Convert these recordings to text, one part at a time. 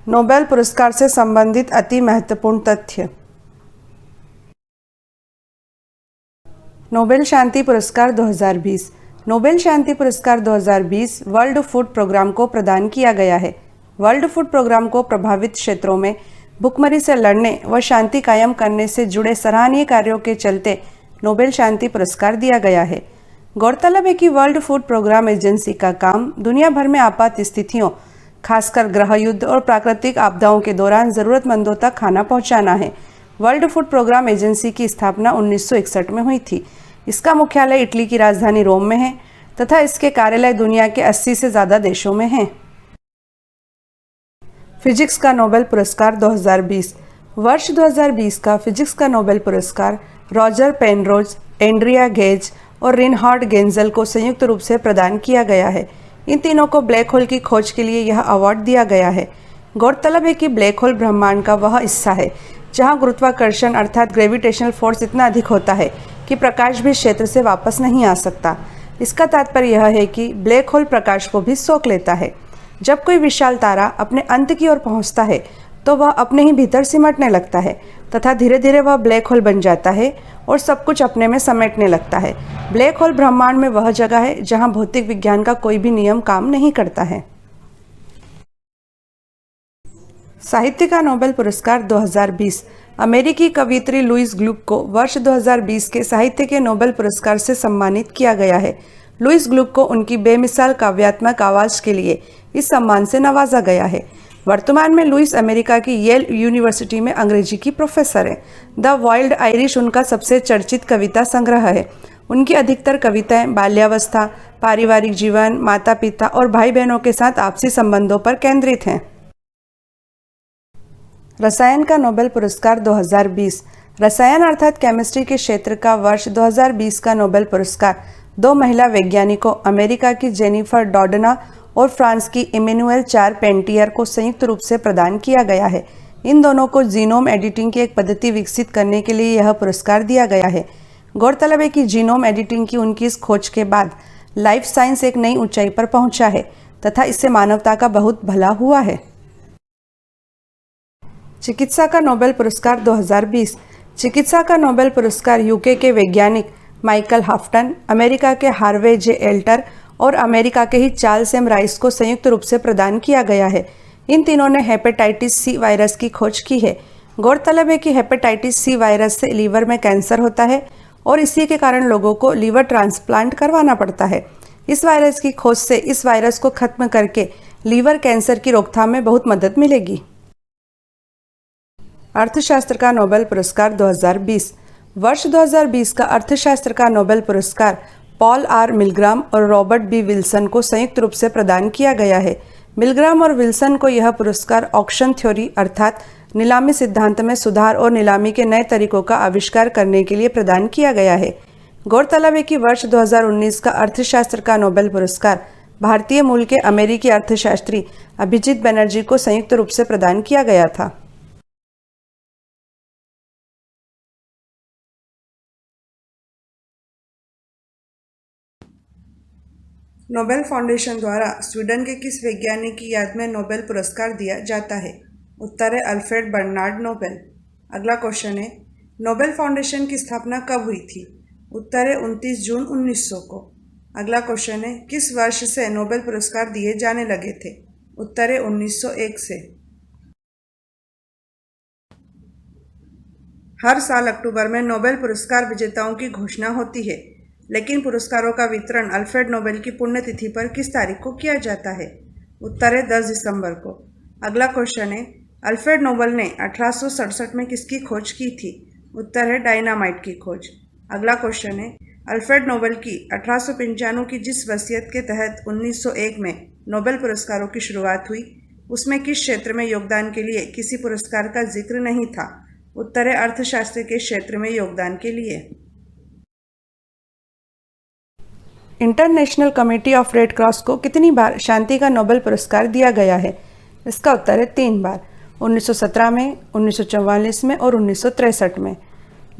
Nobel पुरस्कार से संबंधित अति महत्वपूर्ण तथ्य। नोबेल शांति पुरस्कार 2020। नोबेल शांति पुरस्कार 2020 वर्ल्ड फूड प्रोग्राम को प्रदान किया गया है। वर्ल्ड फूड प्रोग्राम को प्रभावित क्षेत्रों में भुखमरी से लड़ने व शांति कायम करने से जुड़े सराहनीय कार्यों के चलते नोबेल शांति पुरस्कार दिया गया है। गौरतलब है कि वर्ल्ड फूड प्रोग्राम एजेंसी का काम दुनिया भर में आपात स्थितियों, खासकर गृह युद्ध और प्राकृतिक आपदाओं के दौरान ज़रूरतमंदों तक खाना पहुंचाना है। वर्ल्ड फूड प्रोग्राम एजेंसी की स्थापना 1961 में हुई थी। इसका मुख्यालय इटली की राजधानी रोम में है तथा इसके कार्यालय दुनिया के 80 से ज़्यादा देशों में हैं। फिजिक्स का नोबेल पुरस्कार 2020। वर्ष 2020 का फिजिक्स का नोबेल पुरस्कार रॉजर पेनरोज, एंड्रिया गेज और रिनहार्ड गेंजल को संयुक्त रूप से प्रदान किया गया है। इन तीनों को ब्लैक होल की खोज के लिए यह अवार्ड दिया गया है। गौरतलब है कि ब्लैक होल ब्रह्मांड का वह हिस्सा है जहां गुरुत्वाकर्षण अर्थात ग्रेविटेशनल फोर्स इतना अधिक होता है कि प्रकाश भी क्षेत्र से वापस नहीं आ सकता। इसका तात्पर्य यह है कि ब्लैक होल प्रकाश को भी सोख लेता है। जब कोई विशाल तारा अपने अंत की ओर पहुंचता है तो वह अपने ही भीतर सिमटने लगता है तथा धीरे धीरे वह ब्लैक होल बन जाता है और सब कुछ अपने में समेटने लगता है। ब्लैक होल ब्रह्मांड में वह जगह है जहां भौतिक विज्ञान का कोई भी नियम काम नहीं करता है। साहित्य का नोबेल पुरस्कार 2020। अमेरिकी कवयित्री लुईस ग्लुक को वर्ष 2020 के साहित्य के नोबेल पुरस्कार से सम्मानित किया गया है। लुईस ग्लुक को उनकी बेमिसाल काव्यात्मक आवाज के लिए इस सम्मान से नवाजा गया है। वर्तमान में लुईस अमेरिका की येल यूनिवर्सिटी में अंग्रेजी की प्रोफेसर है। द वाइल्ड आयरिश उनका सबसे चर्चित कविता संग्रह है। उनकी अधिकतर कविताएं बाल्यावस्था, पारिवारिक जीवन, माता पिता और भाई बहनों के साथ आपसी संबंधों पर केंद्रित हैं। रसायन का नोबेल पुरस्कार 2020। रसायन अर्थात केमिस्ट्री के क्षेत्र का वर्ष 2020 का नोबेल पुरस्कार दो महिला वैज्ञानिकों अमेरिका की जेनिफर डॉडना और फ्रांस की इमैनुएल चारपेंटियर को संयुक्त रूप से प्रदान किया गया है। इन दोनों को जीनोम एडिटिंग की एक पद्धति विकसित करने के लिए यह पुरस्कार दिया गया है। गौरतलब है कि जीनोम एडिटिंग की उनकी इस खोज के बाद लाइफ साइंस एक नई ऊंचाई पर पहुंचा है तथा इससे मानवता का बहुत भला हुआ है। चिकित्सा का नोबेल पुरस्कार 2020। चिकित्सा का नोबेल पुरस्कार यूके के वैज्ञानिक माइकल हाफ्टन, अमेरिका के हार्वे जे एल्टर और अमेरिका के ही चार्ल्स एम राइस को संयुक्त रूप से प्रदान किया गया है। इन तीनों ने हेपेटाइटिस सी वायरस की खोज की है। गौरतलब है कि हेपेटाइटिस सी वायरस से लीवर में कैंसर होता है और इसी के कारण लोगों को लीवर ट्रांसप्लांट करवाना पड़ता है। इस वायरस की खोज से इस वायरस को खत्म करके लीवर कैंसर की रोकथाम में बहुत मदद मिलेगी। अर्थशास्त्र का नोबेल पुरस्कार 2020। वर्ष 2020 का अर्थशास्त्र का नोबेल पुरस्कार पॉल आर मिलग्राम और रॉबर्ट बी विल्सन को संयुक्त रूप से प्रदान किया गया है। मिलग्राम और विल्सन को यह पुरस्कार ऑक्शन थ्योरी अर्थात नीलामी सिद्धांत में सुधार और नीलामी के नए तरीकों का आविष्कार करने के लिए प्रदान किया गया है। गौरतलब है कि वर्ष 2019 का अर्थशास्त्र का नोबेल पुरस्कार भारतीय मूल के अमेरिकी अर्थशास्त्री अभिजीत बनर्जी को संयुक्त रूप से प्रदान किया गया था। नोबेल फाउंडेशन द्वारा स्वीडन के किस वैज्ञानिक की याद में नोबेल पुरस्कार दिया जाता है? उत्तर है अल्फ्रेड बर्नार्ड नोबेल। अगला क्वेश्चन है, नोबेल फाउंडेशन की स्थापना कब हुई थी? उत्तर है 29 जून 1900 को। अगला क्वेश्चन है, किस वर्ष से नोबेल पुरस्कार दिए जाने लगे थे? उत्तर है 1901 से। हर साल अक्टूबर में नोबेल पुरस्कार विजेताओं की घोषणा होती है, लेकिन पुरस्कारों का वितरण अल्फ्रेड नोबेल की पुण्यतिथि पर किस तारीख को किया जाता है? उत्तर है 10 दिसंबर को। अगला क्वेश्चन है, अल्फ्रेड नोबेल ने 1867 में किसकी खोज की थी? उत्तर है डायनामाइट की खोज। अगला क्वेश्चन है, अल्फ्रेड नोबेल की 1895 की जिस वसीयत के तहत 1901 में नोबेल पुरस्कारों की शुरुआत हुई, उसमें किस क्षेत्र में योगदान के लिए किसी पुरस्कार का जिक्र नहीं था? उत्तर है अर्थशास्त्र के क्षेत्र में योगदान के लिए। International committee of red cross को कितनी बार शांति का नोबेल पुरस्कार दिया गया है? इसका उत्तर है 3 बार, 1917 में, 1944 में और 1963 में।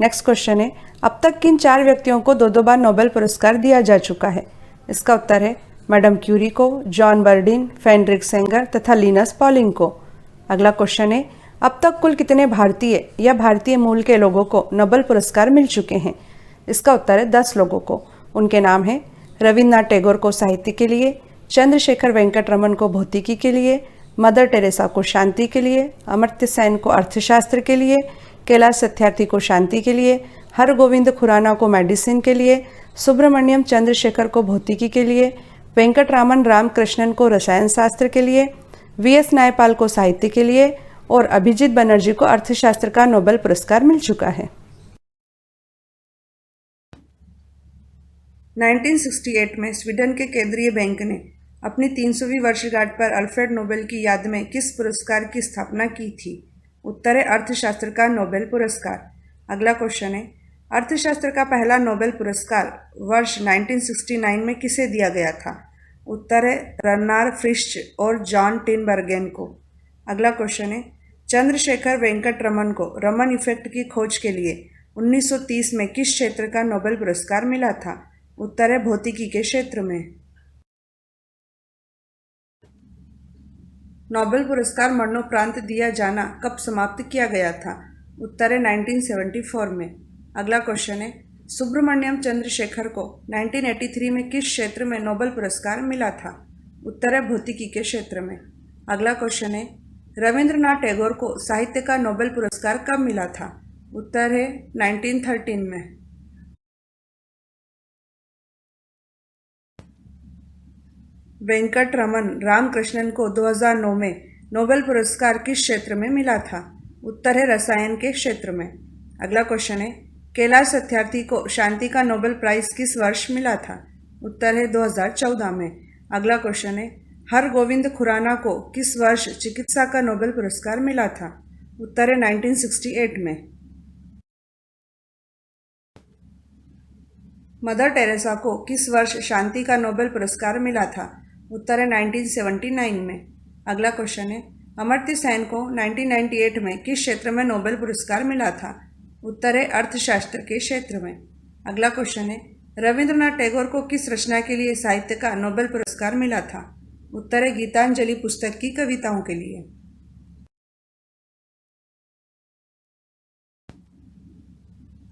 नेक्स्ट क्वेश्चन है, अब तक किन 4 व्यक्तियों को 2-2 बार नोबेल पुरस्कार दिया जा चुका है? इसका उत्तर है मैडम क्यूरी को, जॉन बर्डिन, फ्रेडरिक सेंगर तथा लिनस पॉलिंग को। अगला क्वेश्चन है, अब तक कुल कितने भारतीय या भारतीय मूल के लोगों को नोबेल पुरस्कार मिल चुके हैं? इसका उत्तर है 10 लोगों को। उनके नाम हैं रविन्द्रनाथ टैगोर को साहित्य के लिए, चंद्रशेखर वेंकट रमन को भौतिकी के लिए, मदर टेरेसा को शांति के लिए, अमर्त्य सेन को अर्थशास्त्र के लिए, कैलाश सत्यार्थी को शांति के लिए, हरगोविंद खुराना को मेडिसिन के लिए, सुब्रमण्यम चंद्रशेखर को भौतिकी के लिए, वेंकटरामन रामकृष्णन को रसायन शास्त्र के लिए, वीएस नायपाल को साहित्य के लिए और अभिजीत बनर्जी को अर्थशास्त्र का नोबेल पुरस्कार मिल चुका है। 1968 में स्वीडन के केंद्रीय बैंक ने अपनी 300वीं वर्षगांठ पर अल्फ्रेड नोबेल की याद में किस पुरस्कार की स्थापना की थी? उत्तर है अर्थशास्त्र का नोबेल पुरस्कार। अगला क्वेश्चन है, अर्थशास्त्र का पहला नोबेल पुरस्कार वर्ष 1969 में किसे दिया गया था? उत्तर है रन्नार फ्रिश्च और जॉन टिनबर्गेन को। अगला क्वेश्चन है, चंद्रशेखर वेंकट रमन को रमन इफेक्ट की खोज के लिए 1930 में किस क्षेत्र का नोबेल पुरस्कार मिला था? उत्तर है भौतिकी के क्षेत्र में। नोबेल पुरस्कार मरणोपरांत दिया जाना कब समाप्त किया गया था? उत्तर है 1974 में। अगला क्वेश्चन है, सुब्रमण्यम चंद्रशेखर को 1983 में किस क्षेत्र में नोबेल पुरस्कार मिला था? उत्तर है भौतिकी के क्षेत्र में। अगला क्वेश्चन है, रविन्द्रनाथ टैगोर को साहित्य का नोबेल पुरस्कार कब मिला था? उत्तर है 1913 में। वेंकट रमन रामकृष्णन को 2009 में नोबेल पुरस्कार किस क्षेत्र में मिला था? उत्तर है रसायन के क्षेत्र में। अगला क्वेश्चन है, कैलाश सत्यार्थी को शांति का नोबेल प्राइज किस वर्ष मिला था? उत्तर है 2014 में। अगला क्वेश्चन है, हरगोविंद खुराना को किस वर्ष चिकित्सा का नोबेल पुरस्कार मिला था? उत्तर है 1968 में। मदर टेरेसा को किस वर्ष शांति का नोबेल पुरस्कार मिला था? उत्तर है 1979 में। अगला क्वेश्चन है, अमर्त्य सेन को 1998 में किस क्षेत्र में नोबेल पुरस्कार मिला था? उत्तर है अर्थशास्त्र के क्षेत्र में। अगला क्वेश्चन है, रविन्द्रनाथ टैगोर को किस रचना के लिए साहित्य का नोबेल पुरस्कार मिला था? उत्तर है गीतांजलि पुस्तक की कविताओं के लिए।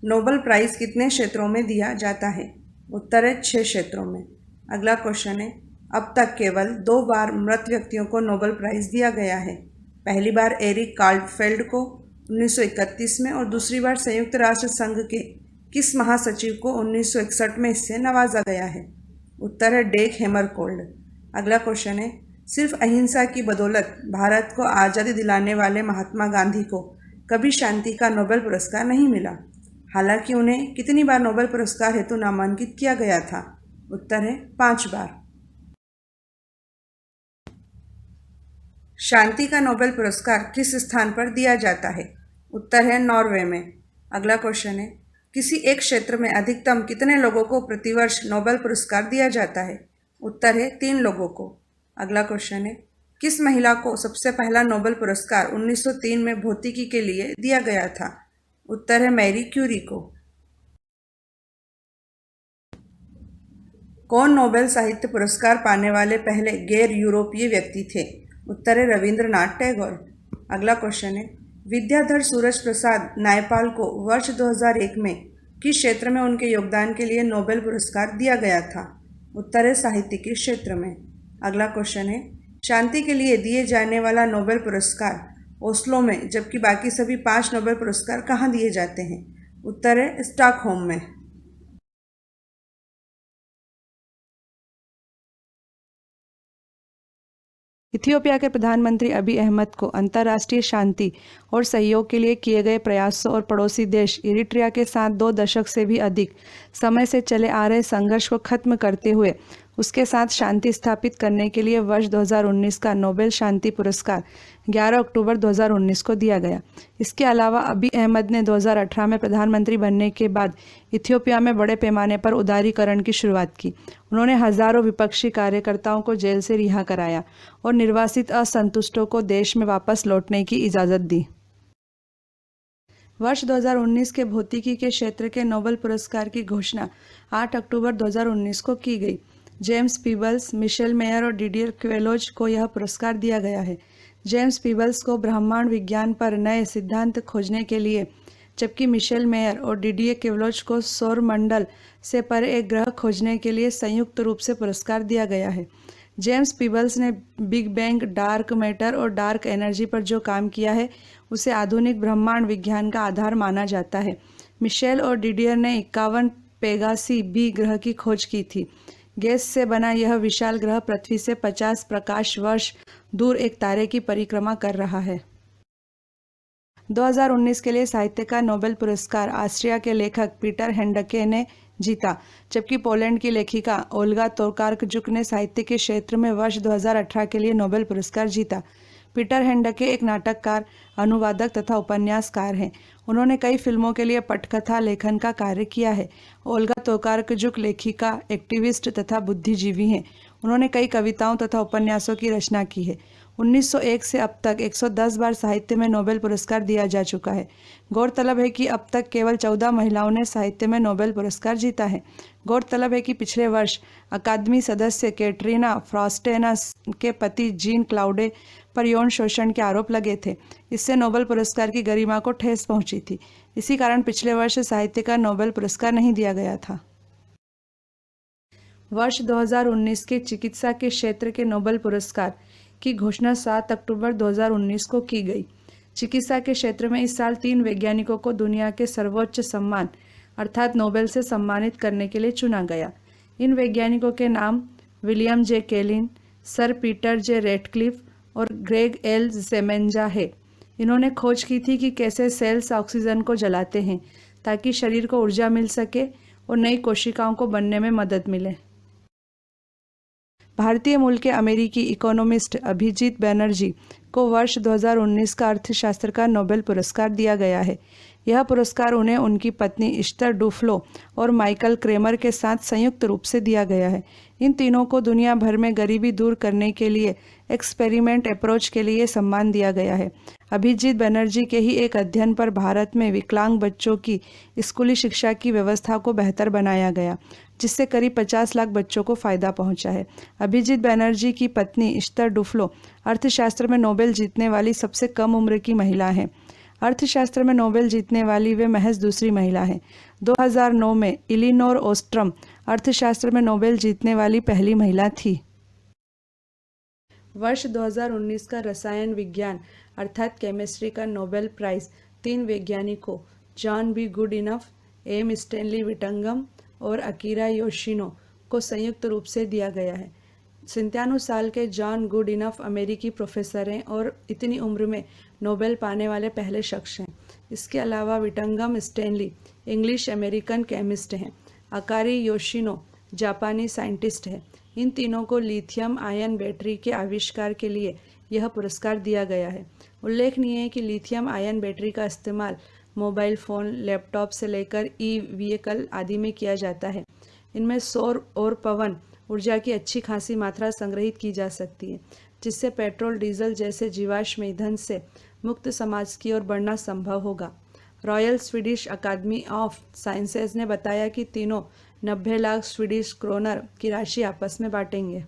नोबेल प्राइज कितने क्षेत्रों में दिया जाता है? उत्तर है 6 क्षेत्रों में। अगला क्वेश्चन है, अब तक केवल 2 बार मृत व्यक्तियों को नोबेल प्राइज दिया गया है। पहली बार एरिक कार्लफेल्ड को 1931 में और दूसरी बार संयुक्त राष्ट्र संघ के किस महासचिव को 1961 में इससे नवाजा गया है? उत्तर है डेग हैमरकोल्ड। अगला क्वेश्चन है, सिर्फ अहिंसा की बदौलत भारत को आज़ादी दिलाने वाले महात्मा गांधी को कभी शांति का नोबेल पुरस्कार नहीं मिला, हालांकि उन्हें कितनी बार नोबेल पुरस्कार हेतु नामांकित किया गया था? उत्तर है 5 बार। शांति का नोबेल पुरस्कार किस स्थान पर दिया जाता है? उत्तर है नॉर्वे में। अगला क्वेश्चन है, किसी एक क्षेत्र में अधिकतम कितने लोगों को प्रतिवर्ष नोबेल पुरस्कार दिया जाता है? उत्तर है 3 लोगों को। अगला क्वेश्चन है, किस महिला को सबसे पहला नोबेल पुरस्कार 1903 में भौतिकी के लिए दिया गया था? उत्तर है मैरी क्यूरी को। कौन नोबेल साहित्य पुरस्कार पाने वाले पहले गैर यूरोपीय व्यक्ति थे? उत्तर है रविन्द्रनाथ टैगोर। अगला क्वेश्चन है, विद्याधर सूरज प्रसाद नायपाल को वर्ष 2001 में किस क्षेत्र में उनके योगदान के लिए नोबेल पुरस्कार दिया गया था? उत्तर है साहित्य के क्षेत्र में। अगला क्वेश्चन है, शांति के लिए दिए जाने वाला नोबेल पुरस्कार ओस्लो में जबकि बाकी सभी 5 नोबेल पुरस्कार कहाँ दिए जाते हैं? उत्तर है स्टॉकहोम में। इथियोपिया के प्रधानमंत्री अबी अहमद को अंतर्राष्ट्रीय शांति और सहयोग के लिए किए गए प्रयासों और पड़ोसी देश इरिट्रिया के साथ 2 दशक से भी अधिक समय से चले आ रहे संघर्ष को खत्म करते हुए उसके साथ शांति स्थापित करने के लिए वर्ष 2019 का नोबेल शांति पुरस्कार 11 अक्टूबर 2019 को दिया गया। इसके अलावा अबी अहमद ने 2018 में प्रधानमंत्री बनने के बाद इथियोपिया में बड़े पैमाने पर उदारीकरण की शुरुआत की। उन्होंने हजारों विपक्षी कार्यकर्ताओं को जेल से रिहा कराया और निर्वासित असंतुष्टों को देश में वापस लौटने की इजाज़त दी। वर्ष 2019 के भौतिकी के क्षेत्र के नोबेल पुरस्कार की घोषणा 8 अक्टूबर 2019 को की गई। जेम्स पीबल्स, मिशेल मेयर और डिडियर क्वेलोज को यह पुरस्कार दिया गया है। जेम्स पीबल्स को ब्रह्मांड विज्ञान पर नए सिद्धांत खोजने के लिए, जबकि मिशेल मेयर और डिडियर क्वेलोज को सौर मंडल से परे एक ग्रह खोजने के लिए संयुक्त रूप से पुरस्कार दिया गया है। जेम्स पीबल्स ने बिग बैंग, डार्क मैटर और डार्क एनर्जी पर जो काम किया है उसे आधुनिक ब्रह्मांड विज्ञान का आधार माना जाता है। मिशेल और डिडियर ने 51 पेगासी बी ग्रह की खोज की थी। गैस से बना यह विशाल ग्रह पृथ्वी से 50 प्रकाश वर्ष दूर एक तारे की परिक्रमा कर रहा है। 2019 के लिए साहित्य का नोबेल पुरस्कार ऑस्ट्रिया के लेखक पीटर हैंडके ने जीता, जबकि पोलैंड की लेखिका ओल्गा तोकारचुक ने साहित्य के क्षेत्र में वर्ष 2018 के लिए नोबेल पुरस्कार जीता। पीटर हैंडके एक नाटककार, अनुवादक तथा उपन्यासकार हैं। उन्होंने कई फिल्मों के लिए पटकथा लेखन का कार्य किया है। ओल्गा तोकारचुक लेखिका, एक्टिविस्ट तथा बुद्धिजीवी हैं। उन्होंने कई कविताओं तथा उपन्यासों की रचना की है। 1901 से अब तक 110 बार साहित्य में नोबेल पुरस्कार दिया जा चुका है। गौरतलब है कि अब तक केवल 14 महिलाओं ने साहित्य में नोबेल पुरस्कार जीता है। गौरतलब है कि पिछले वर्ष अकादमी सदस्य कैटरीना फ्रॉस्टेनस के पति जीन क्लाउडे पर यौन शोषण के आरोप लगे थे। इससे नोबेल पुरस्कार की गरिमा को ठेस पहुंची थी। इसी कारण पिछले वर्ष साहित्य का नोबेल पुरस्कार नहीं दिया गया था। वर्ष 2019 के चिकित्सा के क्षेत्र के नोबेल पुरस्कार की घोषणा 7 अक्टूबर 2019 को की गई। चिकित्सा के क्षेत्र में इस साल 3 वैज्ञानिकों को दुनिया के सर्वोच्च सम्मान अर्थात नोबेल से सम्मानित करने के लिए चुना गया। इन वैज्ञानिकों के नाम विलियम जे केलिन, सर पीटर जे रेडक्लिफ और ग्रेग एल सेमेंजा है। इन्होंने खोज की थी कि कैसे सेल्स ऑक्सीजन को जलाते हैं ताकि शरीर को ऊर्जा मिल सके और नई कोशिकाओं को बनने में मदद मिले। भारतीय मूल के अमेरिकी इकोनॉमिस्ट अभिजीत बैनर्जी को वर्ष 2019 का अर्थशास्त्र का नोबेल पुरस्कार दिया गया है। यह पुरस्कार उन्हें उनकी पत्नी इश्तर डुफ्लो और माइकल क्रेमर के साथ संयुक्त रूप से दिया गया है। इन तीनों को दुनिया भर में गरीबी दूर करने के लिए एक्सपेरिमेंट अप्रोच के लिए सम्मान दिया गया है। अभिजीत बैनर्जी के ही एक अध्ययन पर भारत में विकलांग बच्चों की स्कूली शिक्षा की व्यवस्था को बेहतर बनाया गया, जिससे करीब 50 लाख बच्चों को फायदा पहुंचा है। अभिजीत बैनर्जी की पत्नी इश्तर डुफ्लो अर्थशास्त्र में नोबेल जीतने वाली सबसे कम उम्र की महिला हैं। अर्थशास्त्र में नोबेल जीतने वाली वे महज दूसरी महिला हैं। 2009 में इलिनोर ओस्ट्रम अर्थशास्त्र में नोबेल जीतने वाली पहली महिला थी। वर्ष 2019 का रसायन विज्ञान अर्थात केमिस्ट्री का नोबेल प्राइज 3 वैज्ञानिकों John B Goodenough, M Stanley Whittingham और अकीरा योशिनो को संयुक्त रूप से दिया गया है। 97 साल के जॉन गुडइनफ अमेरिकी प्रोफेसर हैं और इतनी उम्र में नोबेल पाने वाले पहले शख्स हैं। इसके अलावा विटंगम स्टैनली इंग्लिश अमेरिकन केमिस्ट हैं। अकारी योशिनो जापानी साइंटिस्ट है। इन तीनों को लिथियम आयन बैटरी के आविष्कार के लिए यह पुरस्कार दिया गया है। उल्लेखनीय है कि लिथियम आयन बैटरी का इस्तेमाल मोबाइल फ़ोन, लैपटॉप से लेकर ई-व्हीकल आदि में किया जाता है। इनमें सौर और पवन ऊर्जा की अच्छी खासी मात्रा संग्रहित की जा सकती है, जिससे पेट्रोल, डीजल जैसे जीवाश्म ईंधन से मुक्त समाज की ओर बढ़ना संभव होगा। Royal Swedish Academy of Sciences ने बताया कि तीनों 90 लाख स्वीडिश क्रोनर की राशि आपस में बांटेंगे।